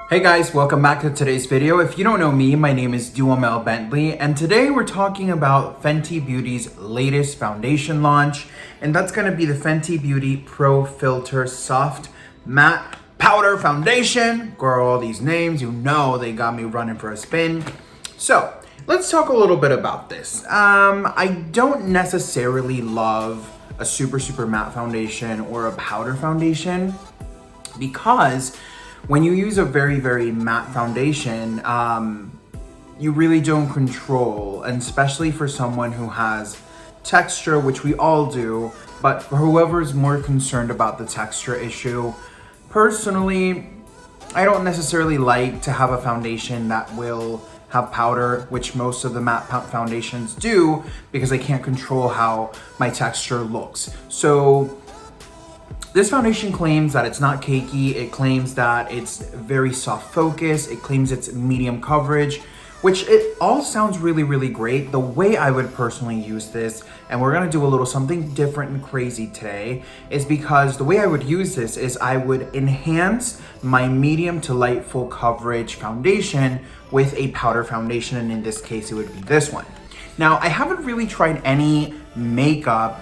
Hey guys, welcome back to today's video. If you don't know me, my name is Duhamel Bentley, and today we're talking about Fenty Beauty's latest foundation launch, and that's gonna be the Fenty Beauty Pro Filt'R Soft Matte Powder Foundation. Girl, these names, you know they got me running for a spin. So, let's talk a little bit about this. I don't necessarily love a super matte foundation or a powder foundation because when you use a very matte foundation, you really don't control, and especially for someone who has texture, which we all do, but for whoever's more concerned about the texture issue, personally, I don't necessarily like to have a foundation that will have powder, which most of the matte foundations do, because I can't control how my texture looks. So this foundation claims that it's not cakey, it claims that it's very soft focus, it claims it's medium coverage, which it all sounds really great. The way I would personally use this, and we're gonna do a little something different and crazy today, is because the way I would use this is I would enhance my medium to light full coverage foundation with a powder foundation, and in this case it would be this one. Now, I haven't really tried any makeup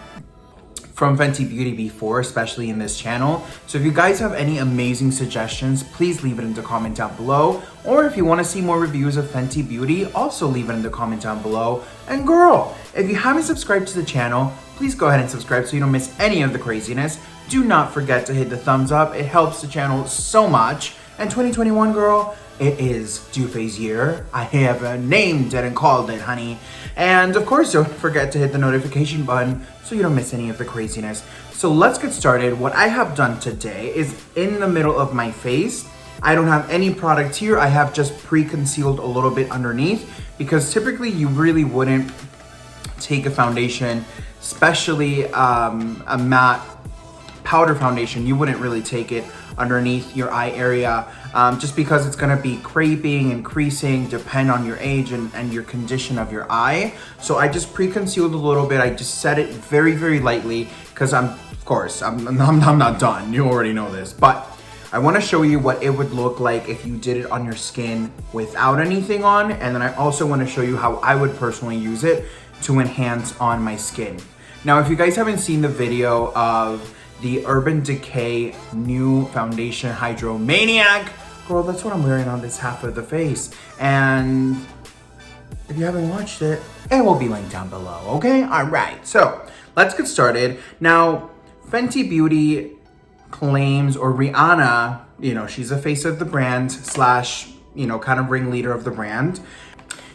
from Fenty Beauty before, especially in this channel. So if you guys have any amazing suggestions, please leave it in the comment down below. Or if you wanna see more reviews of Fenty Beauty, also leave it in the comment down below. And girl, if you haven't subscribed to the channel, please go ahead and subscribe so you don't miss any of the craziness. Do not forget to hit the thumbs up, it helps the channel so much. And 2021, girl, it is Doofay's year. I have named it and called it, honey. And of course, don't forget to hit the notification button so you don't miss any of the craziness. So let's get started. What I have done today is in the middle of my face. I don't have any product here. I have just pre-concealed a little bit underneath, because typically you really wouldn't take a foundation, especially a matte powder foundation, you wouldn't really take it underneath your eye area, just because it's gonna be creping and creasing, depend on your age and your condition of your eye. So I just pre-concealed a little bit. I just set it very lightly, because I'm not done. You already know this, but I wanna show you what it would look like if you did it on your skin without anything on. And then I also wanna show you how I would personally use it to enhance on my skin. Now, if you guys haven't seen the video of the Urban Decay new foundation Hydromaniac, girl, that's what I'm wearing on this half of the face. And if you haven't watched it, it will be linked down below, okay? All right, so let's get started. Now, Fenty Beauty claims, or Rihanna, you know, she's the face of the brand slash, you know, kind of ringleader of the brand.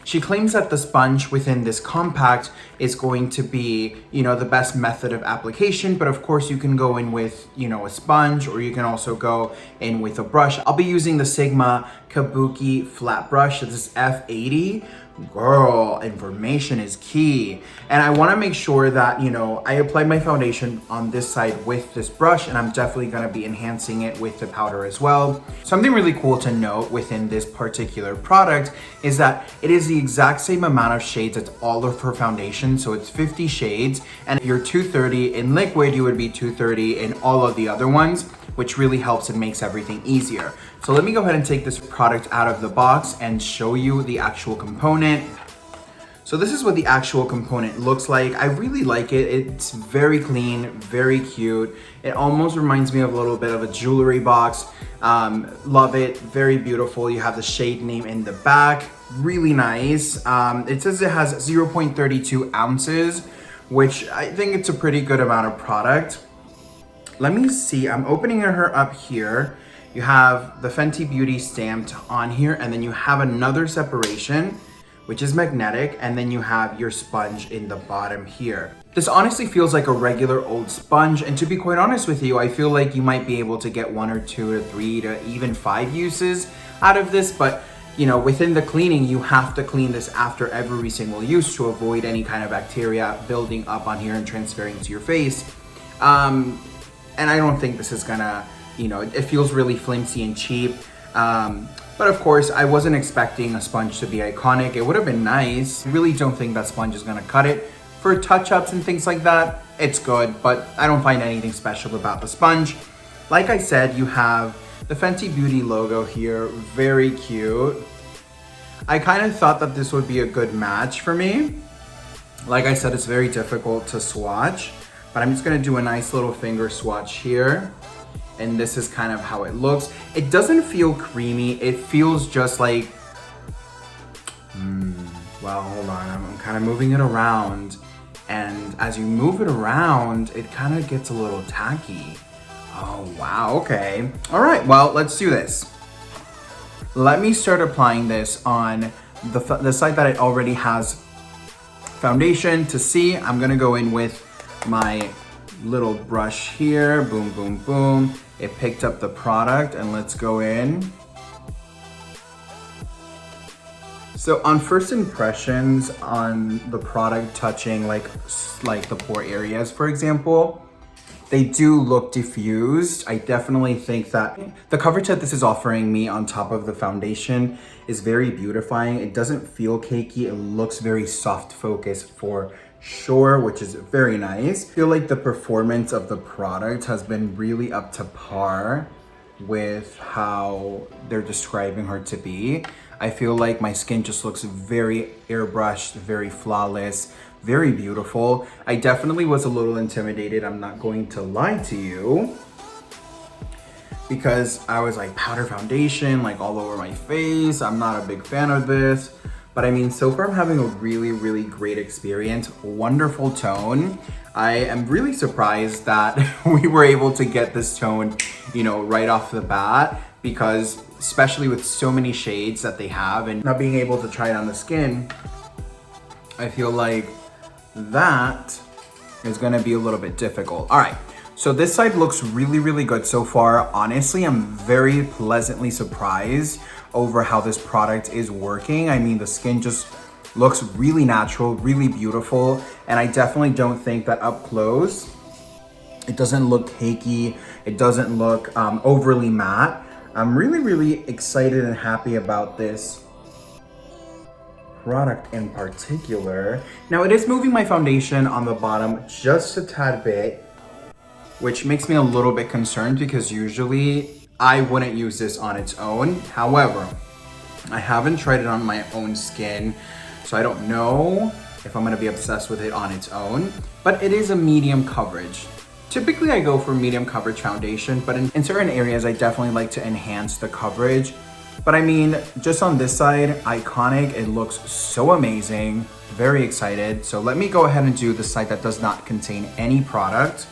She claims that the sponge within this compact is going to be, you know, the best method of application, but of course you can go in with, you know, a sponge, or you can also go in with a brush. I'll be using the Sigma Kabuki flat brush. This is F80. Girl, information is key. And I wanna make sure that, you know, I apply my foundation on this side with this brush, and I'm definitely gonna be enhancing it with the powder as well. Something really cool to note within this particular product is that it is the exact same amount of shades as all of her foundation. So it's 50 shades, and if you're 230 in liquid, you would be 230 in all of the other ones, which really helps and makes everything easier. So let me go ahead and take this product out of the box and show you the actual component. So this is what the actual component looks like. I really like it. It's very clean, very cute. It almost reminds me of a little bit of a jewelry box. Love it, very beautiful. You have the shade name in the back, really nice. It says it has 0.32 ounces, which I think it's a pretty good amount of product. Let me see, I'm opening her up here. You have the Fenty Beauty stamped on here, and then you have another separation, which is magnetic, and then you have your sponge in the bottom here. This honestly feels like a regular old sponge, and to be quite honest with you, I feel like you might be able to get 1 or 2 or 3 to even 5 uses out of this, but you know, within the cleaning, you have to clean this after every single use to avoid any kind of bacteria building up on here and transferring to your face. And I don't think this is gonna, you know, it feels really flimsy and cheap. But of course, I wasn't expecting a sponge to be iconic. It would have been nice. I really don't think that sponge is gonna cut it. For touch-ups and things like that, it's good, but I don't find anything special about the sponge. Like I said, you have the The Fenty Beauty logo here, very cute. I kind of thought that this would be a good match for me. Like I said, it's very difficult to swatch, but I'm just gonna do a nice little finger swatch here. And this is kind of how it looks. It doesn't feel creamy. It feels just like, well, hold on, I'm kind of moving it around. And as you move it around, it kind of gets a little tacky. Oh, wow, okay. All right, well, let's do this. Let me start applying this on the side that it already has foundation. To see, I'm gonna go in with my little brush here. Boom, boom, boom. It picked up the product, and let's go in. So on first impressions on the product touching like the pore areas, for example, they do look diffused. I definitely think that the coverage that this is offering me on top of the foundation is very beautifying. It doesn't feel cakey. It looks very soft focus for sure, which is very nice. I feel like the performance of the product has been really up to par with how they're describing her to be. I feel like my skin just looks very airbrushed, very flawless, very beautiful. I definitely was a little intimidated, I'm not going to lie to you, because I was like, powder foundation, like all over my face. I'm not a big fan of this. But I mean, so far I'm having a really, really great experience. Wonderful tone. I am really surprised that we were able to get this tone, you know, right off the bat, because especially with so many shades that they have and not being able to try it on the skin, I feel like that is gonna be a little bit difficult. All right, so this side looks really, really good so far. Honestly, I'm very pleasantly surprised over how this product is working. I mean, the skin just looks really natural, really beautiful, and I definitely don't think that up close, it doesn't look cakey, it doesn't look overly matte. I'm really, really excited and happy about this product in particular. Now, it is moving my foundation on the bottom just a tad bit, which makes me a little bit concerned because usually I wouldn't use this on its own. However, I haven't tried it on my own skin, so I don't know if I'm gonna be obsessed with it on its own, but it is a medium coverage. Typically I go for medium coverage foundation, but in certain areas I definitely like to enhance the coverage. But I mean, just on this side, iconic, it looks so amazing, very excited. So let me go ahead and do the side that does not contain any product.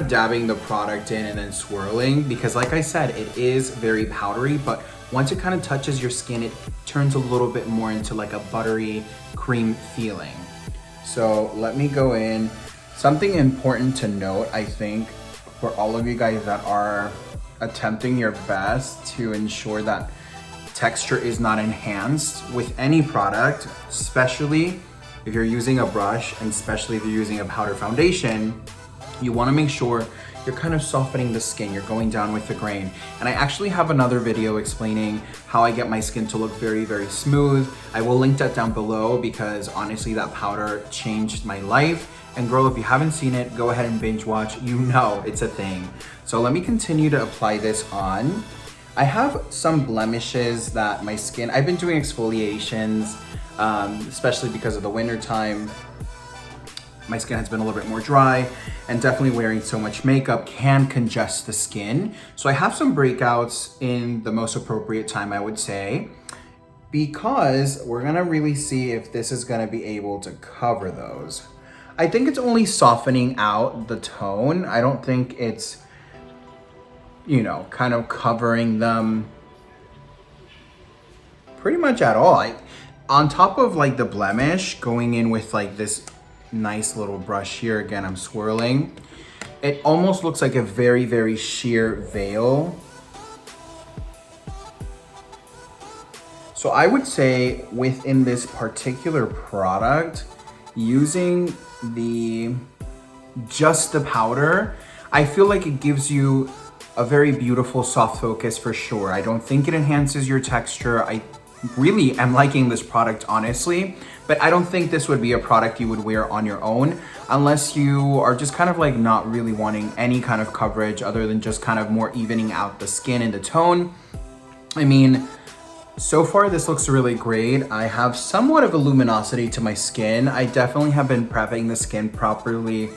Dabbing the product in and then swirling, because like I said, it is very powdery, but once it kind of touches your skin, it turns a little bit more into like a buttery cream feeling. So let me go in. Something important to note, I think, for all of you guys that are attempting your best to ensure that texture is not enhanced with any product, especially if you're using a brush and especially if you're using a powder foundation, you want to make sure you're kind of softening the skin, you're going down with the grain. And I actually have another video explaining how I get my skin to look very, very smooth. I will link that down below because honestly that powder changed my life. And girl, if you haven't seen it, go ahead and binge watch. You know it's a thing. So let me continue to apply this on. I have some blemishes that my skin, I've been doing exfoliations, especially because of the winter time. My skin has been a little bit more dry, and definitely wearing so much makeup can congest the skin. So I have some breakouts in the most appropriate time, I would say, because we're gonna really see if this is gonna be able to cover those. I think it's only softening out the tone. I don't think it's, you know, kind of covering them pretty much at all. On top of like the blemish, going in with like this nice little brush here, again, I'm swirling. It almost looks like a very, very sheer veil. So I would say within this particular product, using just the powder, I feel like it gives you a very beautiful soft focus for sure. I don't think it enhances your texture. I really am liking this product, honestly, but I don't think this would be a product you would wear on your own unless you are just kind of like not really wanting any kind of coverage other than just kind of more evening out the skin and the tone. I mean, so far this looks really great. I have somewhat of a luminosity to my skin. I definitely have been prepping the skin properly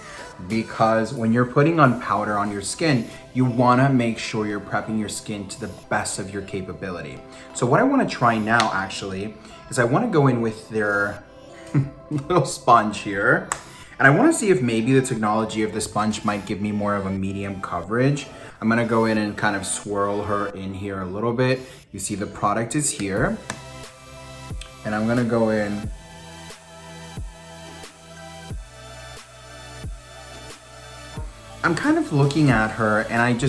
because when you're putting on powder on your skin, you wanna make sure you're prepping your skin to the best of your capability. So what I wanna try now actually is I wanna go in with their little sponge here. And I wanna see if maybe the technology of the sponge might give me more of a medium coverage. I'm gonna go in and kind of swirl her in here a little bit. You see the product is here. And I'm gonna go in. I'm kind of looking at her and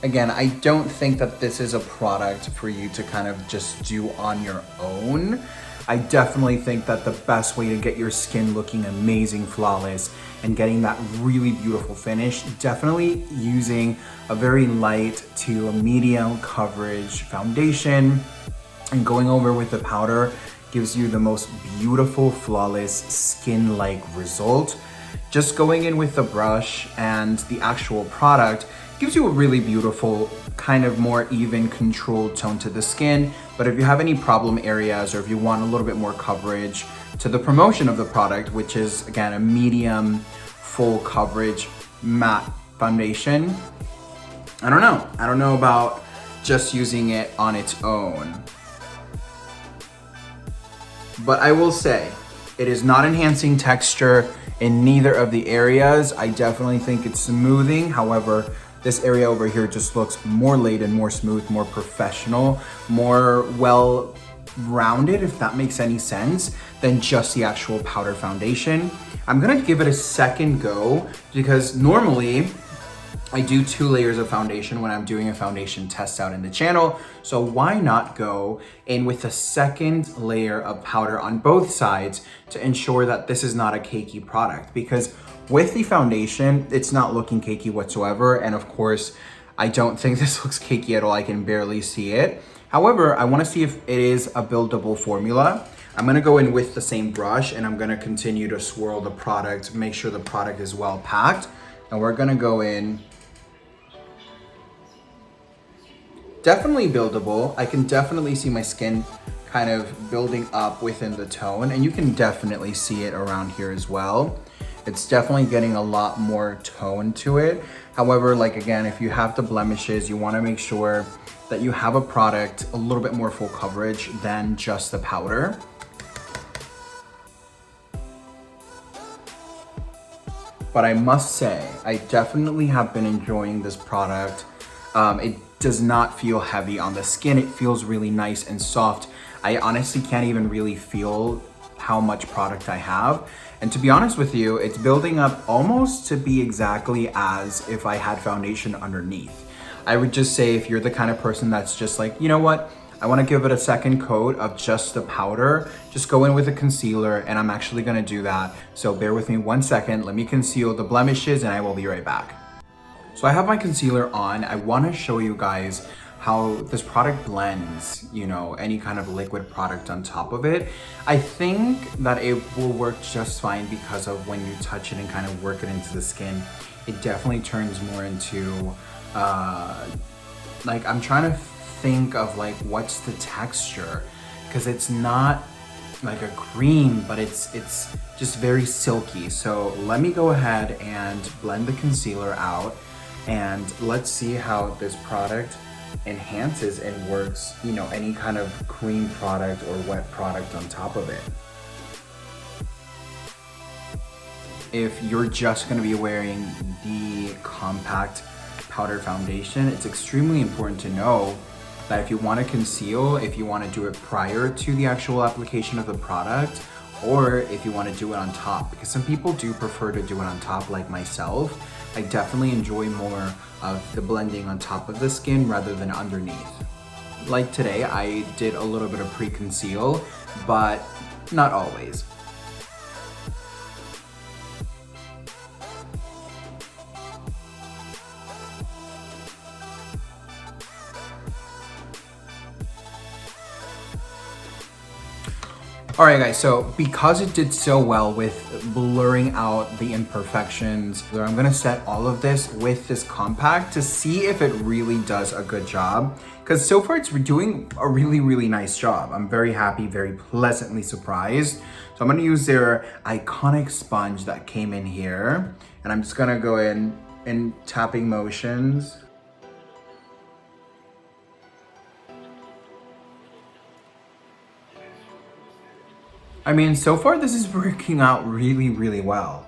again, I don't think that this is a product for you to kind of just do on your own. I definitely think that the best way to get your skin looking amazing, flawless, and getting that really beautiful finish, definitely using a very light to a medium coverage foundation and going over with the powder gives you the most beautiful, flawless, skin-like result. Just going in with the brush and the actual product gives you a really beautiful, kind of more even controlled tone to the skin. But if you have any problem areas or if you want a little bit more coverage to the promotion of the product, which is again a medium full coverage matte foundation, I don't know about just using it on its own. But I will say, it is not enhancing texture in neither of the areas. I definitely think it's smoothing. However, this area over here just looks more laid and more smooth, more professional, more well-rounded, if that makes any sense, than just the actual powder foundation. I'm gonna give it a second go because normally I do 2 layers of foundation when I'm doing a foundation test out in the channel. So why not go in with a second layer of powder on both sides to ensure that this is not a cakey product? Because with the foundation, it's not looking cakey whatsoever. And of course, I don't think this looks cakey at all. I can barely see it. However, I wanna see if it is a buildable formula. I'm gonna go in with the same brush and I'm gonna continue to swirl the product, make sure the product is well packed. And we're gonna go in. Definitely buildable. I can definitely see my skin kind of building up within the tone, and you can definitely see it around here as well. It's definitely getting a lot more tone to it. However, like again, if you have the blemishes, you wanna make sure that you have a product a little bit more full coverage than just the powder. But I must say, I definitely have been enjoying this product. It does not feel heavy on the skin. It feels really nice and soft. I honestly can't even really feel how much product I have. And to be honest with you, it's building up almost to be exactly as if I had foundation underneath. I would just say if you're the kind of person that's just like, you know what? I wanna give it a second coat of just the powder, just go in with a concealer, and I'm actually gonna do that. So bear with me 1 second, let me conceal the blemishes and I will be right back. So I have my concealer on. I wanna show you guys how this product blends, you know, any kind of liquid product on top of it. I think that it will work just fine because of when you touch it and kind of work it into the skin, it definitely turns more into, like I'm trying to think of like, what's the texture? Because it's not like a cream, but it's just very silky. So let me go ahead and blend the concealer out and let's see how this product enhances and works, you know, any kind of cream product or wet product on top of it. If you're just gonna be wearing the compact powder foundation, it's extremely important to know that if you wanna conceal, if you wanna do it prior to the actual application of the product, or if you wanna do it on top, because some people do prefer to do it on top like myself. I definitely enjoy more of the blending on top of the skin rather than underneath. Like today, I did a little bit of pre-conceal, but not always. All right, guys, so because it did so well with blurring out the imperfections, I'm gonna set all of this with this compact to see if it really does a good job. Because so far it's doing a really, really nice job. I'm very happy, very pleasantly surprised. So I'm gonna use their iconic sponge that came in here. And I'm just gonna go in tapping motions. I mean, so far this is working out really, really well.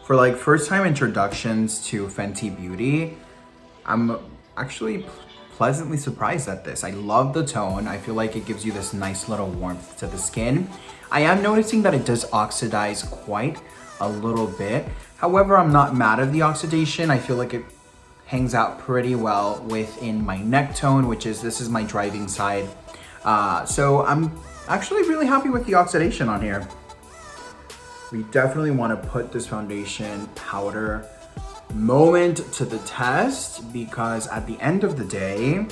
For like first time introductions to Fenty Beauty, I'm actually pleasantly surprised at this. I love the tone. I feel like it gives you this nice little warmth to the skin. I am noticing that it does oxidize quite a little bit. However, I'm not mad at the oxidation. I feel like it hangs out pretty well within my neck tone, this is my driving side. So I'm actually really happy with the oxidation on here. We definitely want to put this foundation powder moment to the test because at the end of the day,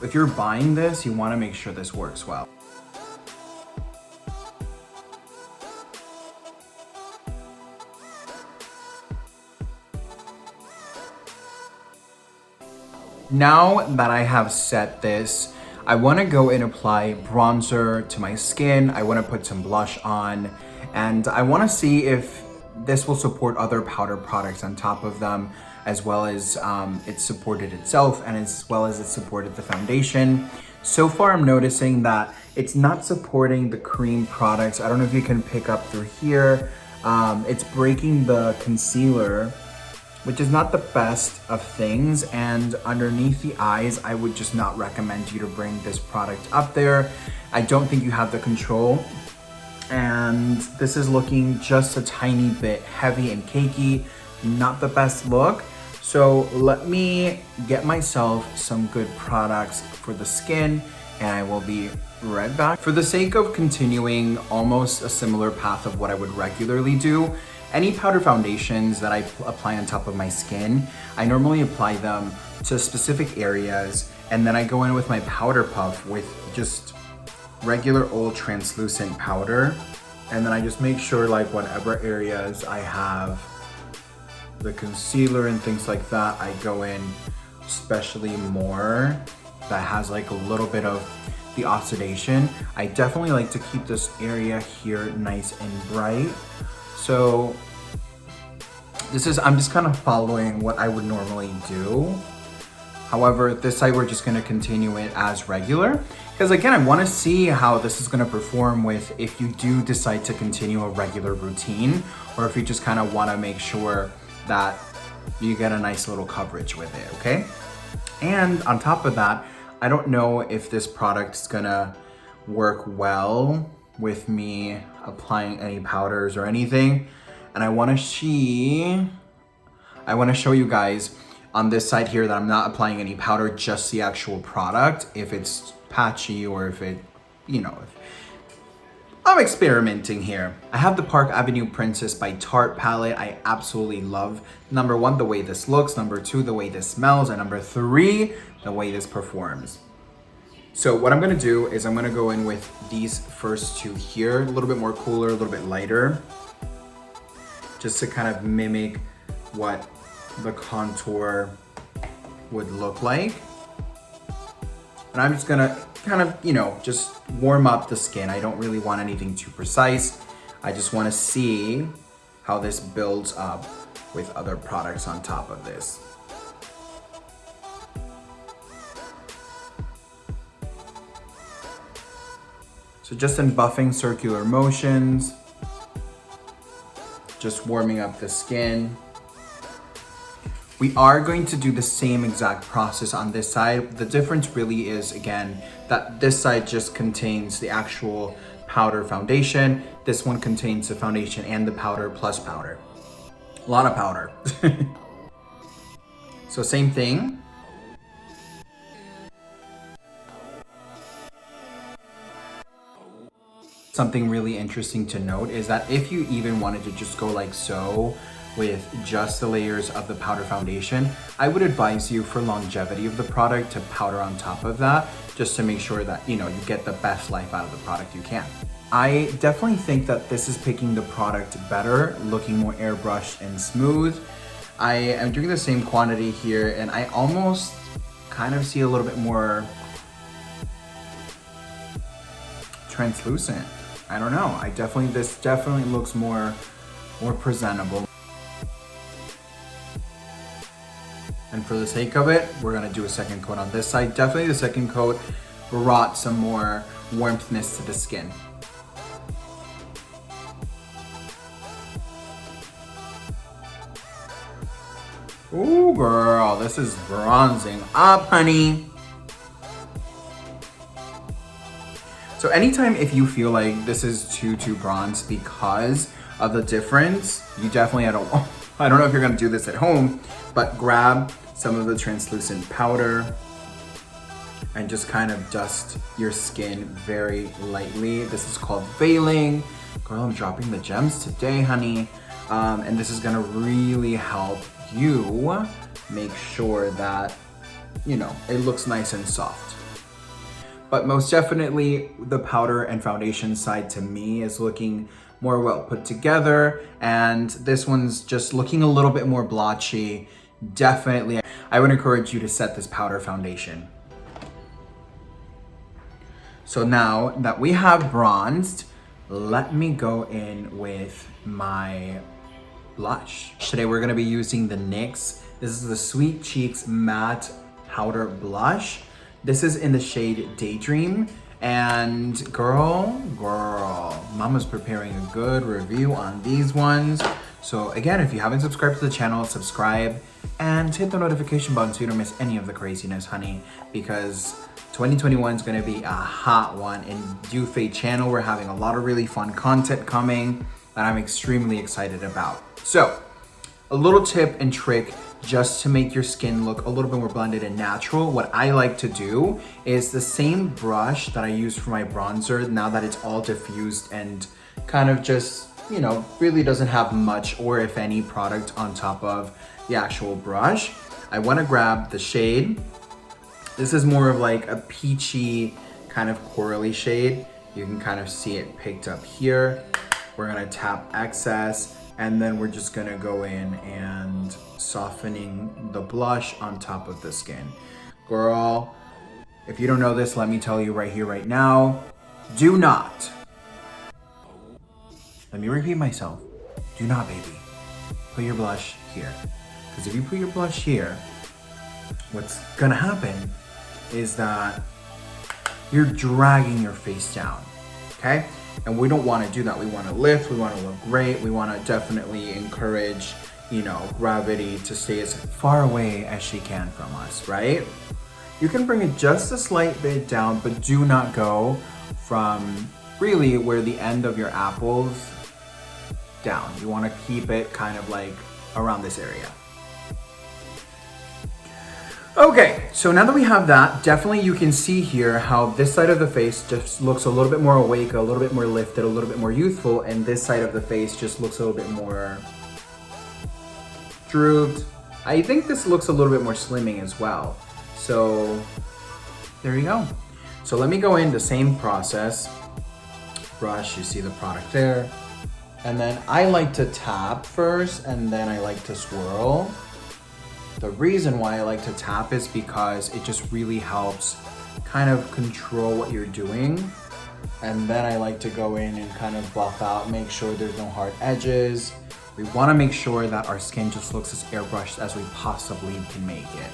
if you're buying this, you want to make sure this works well. Now that I have set this, I want to go and apply bronzer to my skin. I want to put some blush on, and I want to see if this will support other powder products on top of them, as well as it supported itself and as well as it supported the foundation. So far, I'm noticing that it's not supporting the cream products. I don't know if you can pick up through here. It's breaking the concealer, which is not the best of things. And underneath the eyes, I would just not recommend you to bring this product up there. I don't think you have the control. And this is looking just a tiny bit heavy and cakey, not the best look. So let me get myself some good products for the skin and I will be right back. For the sake of continuing almost a similar path of what I would regularly do, any powder foundations that I apply on top of my skin, I normally apply them to specific areas and then I go in with my powder puff with just regular old translucent powder, and then I just make sure like whatever areas I have the concealer and things like that, I go in especially more that has like a little bit of the oxidation. I definitely like to keep this area here nice and bright. So I'm just kind of following what I would normally do. However, this side we're just gonna continue it as regular. Because again, I wanna see how this is gonna perform with if you do decide to continue a regular routine, or if you just kind of wanna make sure that you get a nice little coverage with it, okay? And on top of that, I don't know if this product is gonna work well with me applying any powders or anything. And I wanna show you guys on this side here that I'm not applying any powder, just the actual product, if it's patchy or if it, if I'm experimenting here. I have the Park Avenue Princess by Tarte palette. I absolutely love, number one, the way this looks, number two, the way this smells, and number three, the way this performs. So what I'm gonna do is I'm gonna go in with these first two here, a little bit more cooler, a little bit lighter, just to kind of mimic what the contour would look like. And I'm just gonna kind of, just warm up the skin. I don't really want anything too precise. I just wanna see how this builds up with other products on top of this. So just in buffing circular motions, just warming up the skin. We are going to do the same exact process on this side. The difference really is, again, that this side just contains the actual powder foundation. This one contains the foundation and the powder plus powder. A lot of powder. So same thing. Something really interesting to note is that if you even wanted to just go like so, with just the layers of the powder foundation, I would advise you for longevity of the product to powder on top of that, just to make sure that, you get the best life out of the product you can. I definitely think that this is picking the product better, looking more airbrushed and smooth. I am doing the same quantity here, and I almost kind of see a little bit more translucent. I don't know. This definitely looks more presentable. And for the sake of it, we're gonna do a second coat on this side. Definitely the second coat brought some more warmthness to the skin. Ooh, girl, this is bronzing up, honey. So anytime if you feel like this is too bronze because of the difference, you definitely I don't know if you're gonna do this at home, but grab some of the translucent powder and just kind of dust your skin very lightly. This is called veiling. Girl, I'm dropping the gems today, honey. And this is gonna really help you make sure that, it looks nice and soft. But most definitely the powder and foundation side to me is looking more well put together, and this one's just looking a little bit more blotchy. Definitely, I would encourage you to set this powder foundation. So now that we have bronzed, let me go in with my blush. Today we're gonna be using the NYX. This is the Sweet Cheeks Matte Powder Blush. This is in the shade Daydream. And girl, mama's preparing a good review on these ones. So again, if you haven't subscribed to the channel, subscribe and hit the notification button so you don't miss any of the craziness, honey, because 2021 is gonna be a hot one in Youfae channel. We're having a lot of really fun content coming that I'm extremely excited about. So, a little tip and trick just to make your skin look a little bit more blended and natural. What I like to do is the same brush that I use for my bronzer, now that it's all diffused and kind of just, really doesn't have much or if any product on top of the actual brush. I wanna grab the shade. This is more of like a peachy kind of corally shade. You can kind of see it picked up here. We're gonna tap excess, and then we're just gonna go in and softening the blush on top of the skin. Girl, if you don't know this, let me tell you right here, right now, do not, let me repeat myself, do not, baby, put your blush here. Because if you put your blush here, what's gonna happen is that you're dragging your face down, okay? And we don't wanna do that. We wanna lift, we wanna look great, we wanna definitely encourage, gravity to stay as far away as she can from us, right? You can bring it just a slight bit down, but do not go from really where the end of your apples down. You wanna keep it kind of like around this area. Okay, so now that we have that, definitely you can see here how this side of the face just looks a little bit more awake, a little bit more lifted, a little bit more youthful, and this side of the face just looks a little bit more drooped. I think this looks a little bit more slimming as well. So there you go. So let me go in the same process. Brush, you see the product there. And then I like to tap first, and then I like to swirl. The reason why I like to tap is because it just really helps kind of control what you're doing. And then I like to go in and kind of buff out, make sure there's no hard edges. We wanna make sure that our skin just looks as airbrushed as we possibly can make it.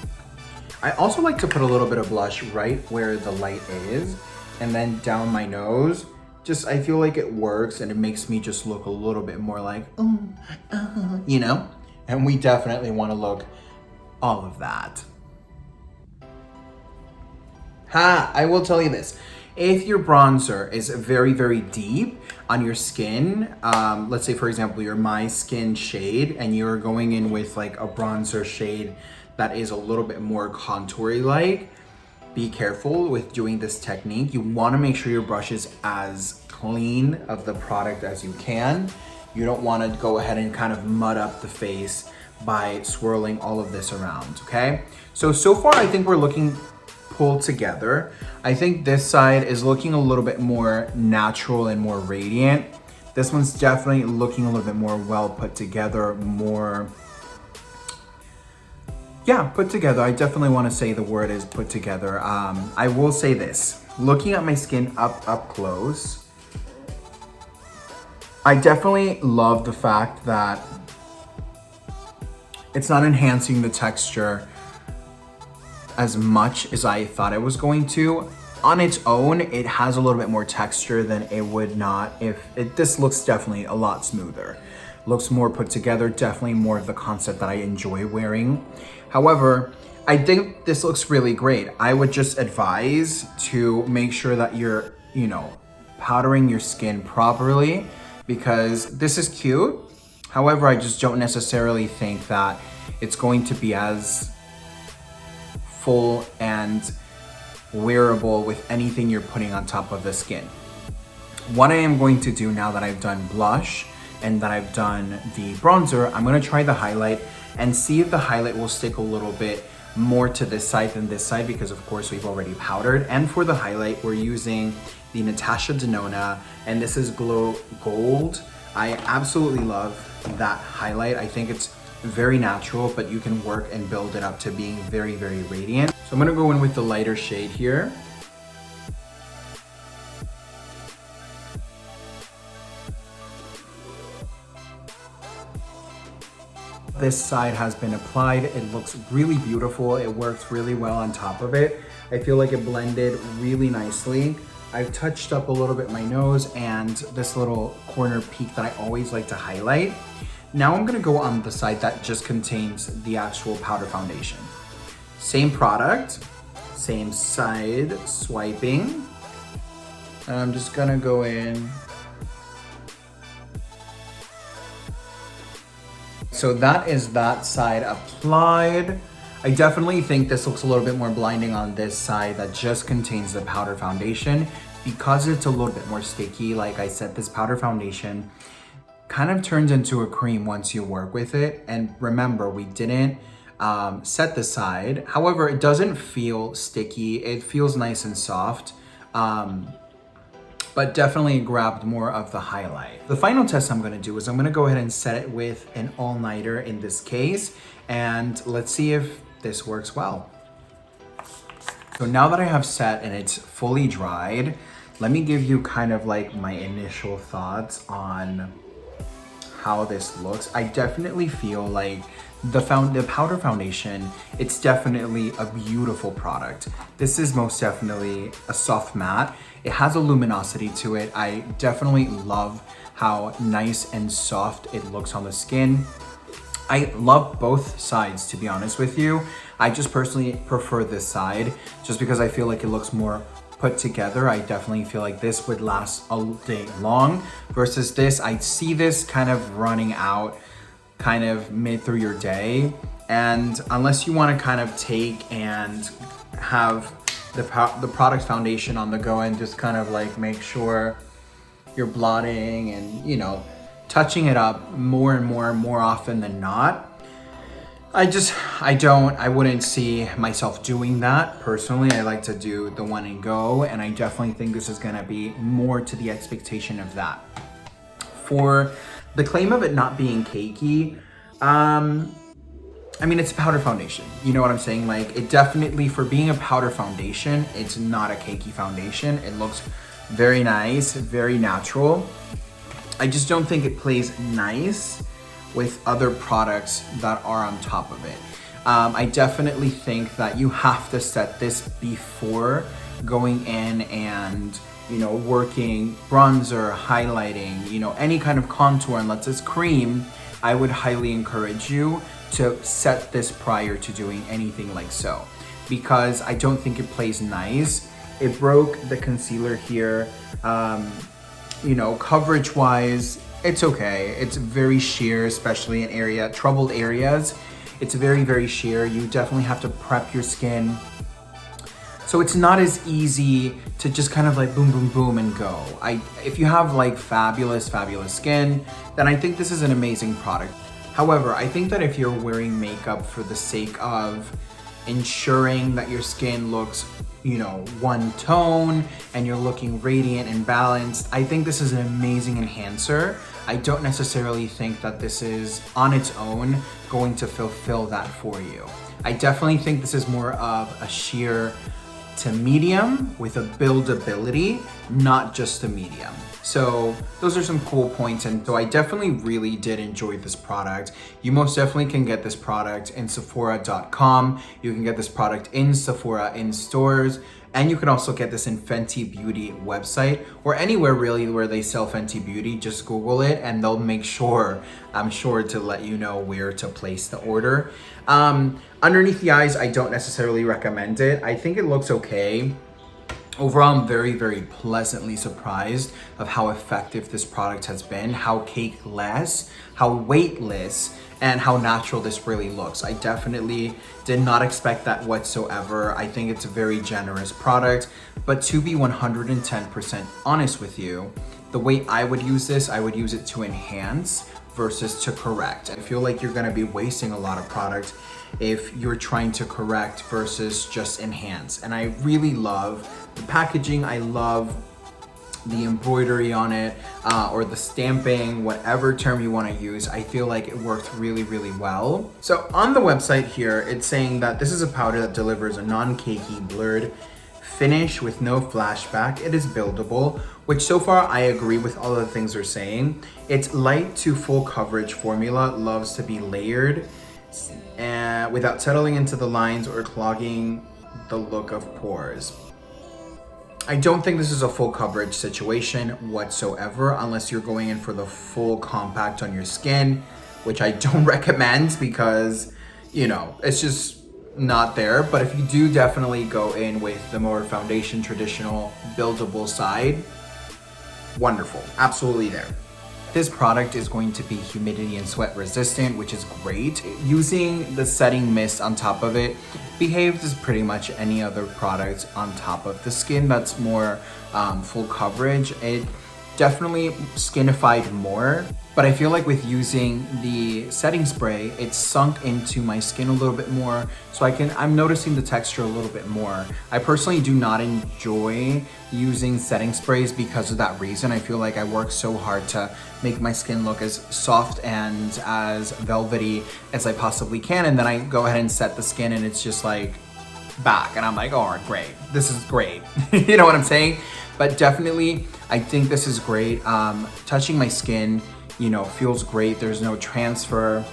I also like to put a little bit of blush right where the light is, and then down my nose. Just, I feel like it works and it makes me just look a little bit more like, And we definitely wanna look all of that. I will tell you this. If your bronzer is very, very deep on your skin, let's say for example, you're my skin shade and you're going in with like a bronzer shade that is a little bit more contoury like, be careful with doing this technique. You wanna make sure your brush is as clean of the product as you can. You don't wanna go ahead and kind of mud up the face by swirling all of this around, okay? So far I think we're looking pull together. I think this side is looking a little bit more natural and more radiant. This one's definitely looking a little bit more well put together, more, yeah, put together. I definitely want to say the word is put together. I will say this, looking at my skin up close, I definitely love the fact that it's not enhancing the texture as much as I thought it was going to. On its own, it has a little bit more texture than it would not if it, this looks definitely a lot smoother. Looks more put together, definitely more of the concept that I enjoy wearing. However, I think this looks really great. I would just advise to make sure that you're, you know, powdering your skin properly, because this is cute. However, I just don't necessarily think that it's going to be as full and wearable with anything you're putting on top of the skin. What I am going to do now that I've done blush and that I've done the bronzer, I'm gonna try the highlight and see if the highlight will stick a little bit more to this side than this side, because of course we've already powdered. And for the highlight, we're using the Natasha Denona, and this is Glow Gold. I absolutely love that highlight. I think it's very natural, but you can work and build it up to being very, very radiant. So I'm gonna go in with the lighter shade here. This side has been applied. It looks really beautiful. It works really well on top of it. I feel like it blended really nicely. I've touched up a little bit my nose and this little corner peak that I always like to highlight. Now I'm gonna go on the side that just contains the actual powder foundation. Same product, same side swiping. And I'm just gonna go in. So that is that side applied. I definitely think this looks a little bit more blinding on this side that just contains the powder foundation, because it's a little bit more sticky. Like I said, this powder foundation kind of turns into a cream once you work with it. And remember, we didn't set the side. However, it doesn't feel sticky. It feels nice and soft, but definitely grabbed more of the highlight. The final test I'm gonna do is I'm gonna go ahead and set it with an all-nighter in this case, and let's see if this works well. So now that I have set and it's fully dried, let me give you kind of like my initial thoughts on how this looks. I definitely feel like the powder foundation, it's definitely a beautiful product. This is most definitely a soft matte. It has a luminosity to it. I definitely love how nice and soft it looks on the skin. I love both sides, to be honest with you. I just personally prefer this side just because I feel like it looks more put together. I definitely feel like this would last all day long versus this. I see this kind of running out kind of mid through your day. And unless you want to kind of take and have the product foundation on the go and just kind of like make sure you're blotting and, you know, touching it up more and more often than not, I wouldn't see myself doing that. Personally, I like to do the one and go, and I definitely think this is gonna be more to the expectation of that. For the claim of it not being cakey, I mean, it's a powder foundation. You know what I'm saying? Like, it definitely, for being a powder foundation, it's not a cakey foundation. It looks very nice, very natural. I just don't think it plays nice with other products that are on top of it. I definitely think that you have to set this before going in and, you know, working bronzer, highlighting, you know, any kind of contour, unless it's cream. I would highly encourage you to set this prior to doing anything like so, because I don't think it plays nice. It broke the concealer here. You know, coverage wise, it's okay. It's very sheer, especially in troubled areas. It's very, very sheer. You definitely have to prep your skin. So it's not as easy to just kind of like boom, boom, boom and go. If you have like fabulous, fabulous skin, then I think this is an amazing product. However, I think that if you're wearing makeup for the sake of ensuring that your skin looks one tone and you're looking radiant and balanced, I think this is an amazing enhancer. I don't necessarily think that this is on its own going to fulfill that for you. I definitely think this is more of a sheer to medium with a buildability, not just a medium. So those are some cool points, and so I definitely really did enjoy this product. You most definitely can get this product in Sephora.com. You can get this product in Sephora in stores, and you can also get this in Fenty Beauty website or anywhere really where they sell Fenty Beauty. Just Google it and they'll make sure, I'm sure, to let you know where to place the order. Underneath the eyes, I don't necessarily recommend it. I think it looks okay. Overall, I'm very, very pleasantly surprised of how effective this product has been, how cake-less, how weightless, and how natural this really looks. I definitely did not expect that whatsoever. I think it's a very generous product, but to be 110% honest with you, the way I would use this, I would use it to enhance versus to correct. I feel like you're gonna be wasting a lot of product if you're trying to correct versus just enhance. And I really love the packaging. I love the embroidery on it, or the stamping, whatever term you want to use. I feel like it worked really, really well. So on the website here, it's saying that this is a powder that delivers a non-cakey blurred finish with no flashback. It is buildable, which so far I agree with all the things they're saying. It's light to full coverage formula, loves to be layered without settling into the lines or clogging the look of pores. I don't think this is a full coverage situation whatsoever unless you're going in for the full compact on your skin, which I don't recommend because, it's just not there. But if you do definitely go in with the more foundation, traditional, buildable side, wonderful, absolutely there. This product is going to be humidity and sweat resistant, which is great. Using the setting mist on top of it behaves as pretty much any other product on top of the skin that's more full coverage. It definitely skinified more, but I feel like with using the setting spray, it's sunk into my skin a little bit more, so I'm noticing the texture a little bit more. I personally do not enjoy using setting sprays because of that reason. I feel like I work so hard to make my skin look as soft and as velvety as I possibly can, and then I go ahead and set the skin and it's just like back, and I'm like, oh, great, this is great. You know what I'm saying? But definitely, I think this is great. Touching my skin, feels great. There's no transfer.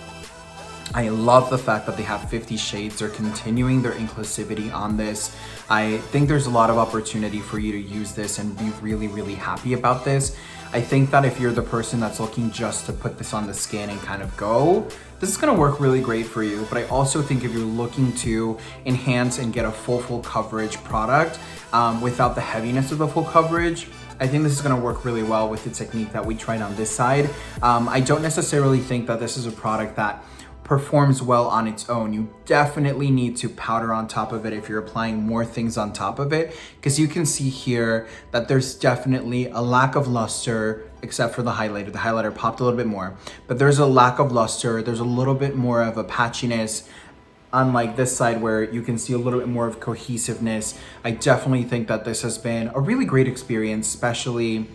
I love the fact that they have 50 shades. They're continuing their inclusivity on this. I think there's a lot of opportunity for you to use this and be really, really happy about this. I think that if you're the person that's looking just to put this on the skin and kind of go, this is gonna work really great for you. But I also think if you're looking to enhance and get a full coverage product without the heaviness of the full coverage, I think this is gonna work really well with the technique that we tried on this side. I don't necessarily think that this is a product that performs well on its own. You definitely need to powder on top of it if you're applying more things on top of it, because you can see here that there's definitely a lack of luster, except for the highlighter. The highlighter popped a little bit more, but there's a lack of luster. There's a little bit more of a patchiness, unlike this side where you can see a little bit more of cohesiveness. I definitely think that this has been a really great experience, especially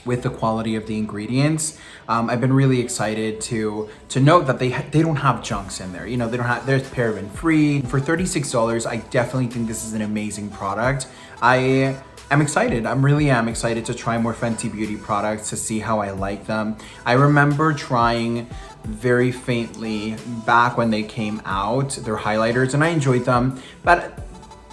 with the quality of the ingredients. I've been really excited to note that they don't have junks in there. There's paraben free. For $36, I definitely think this is an amazing product. I am excited. Really am excited to try more Fenty Beauty products to see how I like them. I remember trying very faintly back when they came out, their highlighters, and I enjoyed them, but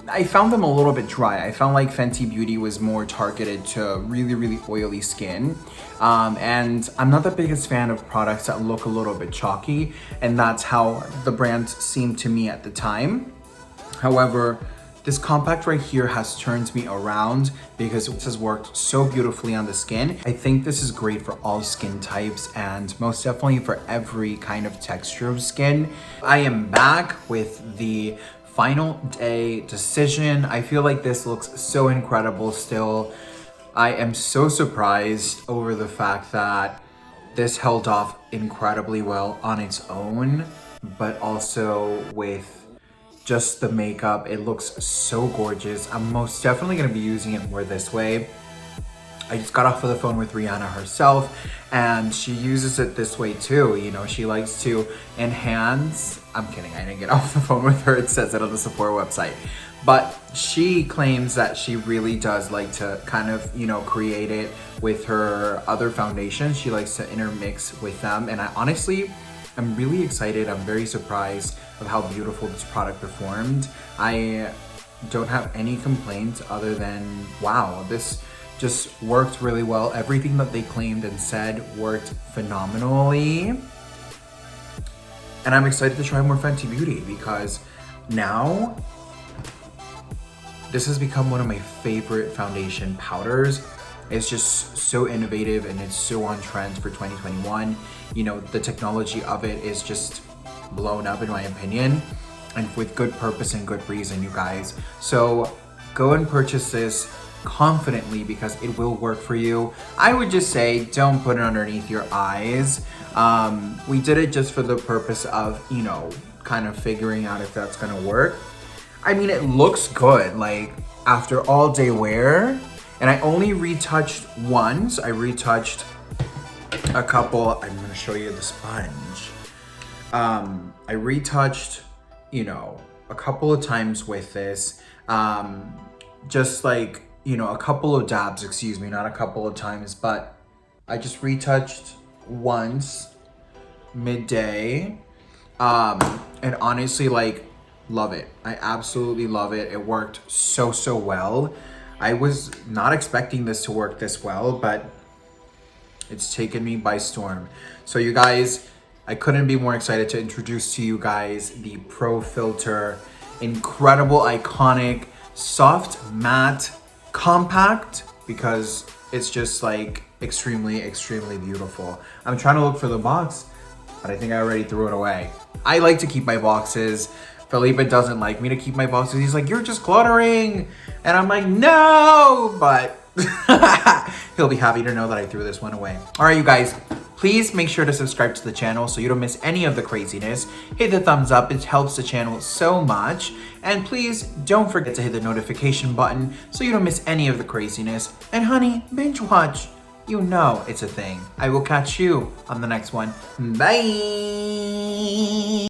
I found them a little bit dry. I found like Fenty Beauty was more targeted to really, really oily skin. And I'm not the biggest fan of products that look a little bit chalky, and that's how the brand seemed to me at the time. However, this compact right here has turned me around because it has worked so beautifully on the skin. I think this is great for all skin types and most definitely for every kind of texture of skin. I am back with the final day decision. I feel like this looks so incredible still. I am so surprised over the fact that this held off incredibly well on its own, but also with just the makeup. It looks so gorgeous. I'm most definitely gonna be using it more this way. I just got off of the phone with Rihanna herself, and she uses it this way too. You know, she likes to enhance. I'm kidding, I didn't get off the phone with her. It says it on the Sephora website. But she claims that she really does like to kind of, you know, create it with her other foundations. She likes to intermix with them. And I honestly, I'm really excited. I'm very surprised of how beautiful this product performed. I don't have any complaints other than, wow, this just worked really well. Everything that they claimed and said worked phenomenally. And I'm excited to try more Fenty Beauty because now this has become one of my favorite foundation powders. It's just so innovative and it's so on trend for 2021. You know, the technology of it is just blown up in my opinion, and with good purpose and good reason, you guys. So go and purchase this confidently because it will work for you. I would just say don't put it underneath your eyes. We did it just for the purpose of, you know, kind of figuring out if that's gonna work. I mean, it looks good, like after all day wear. And I only retouched once. I retouched a couple. I'm gonna show you the sponge. I retouched, you know, a couple of times with this. Just like, you know, a couple of dabs, excuse me, not a couple of times, but I just retouched once midday. And honestly, like, love it. I absolutely love it. It worked so well. I was not expecting this to work this well, but it's taken me by storm. So you guys, I couldn't be more excited to introduce to you guys the Pro Filt'R. Incredible, iconic, soft, matte, compact, because it's just like extremely beautiful. I'm trying to look for the box, but I think I already threw it away. I like to keep my boxes. Felipe doesn't like me to keep my boxes. He's like, you're just cluttering. And I'm like, no, but he'll be happy to know that I threw this one away. All right, you guys, please make sure to subscribe to the channel so you don't miss any of the craziness. Hit the thumbs up, it helps the channel so much. And please don't forget to hit the notification button so you don't miss any of the craziness. And honey, binge watch. You know it's a thing. I will catch you on the next one. Bye.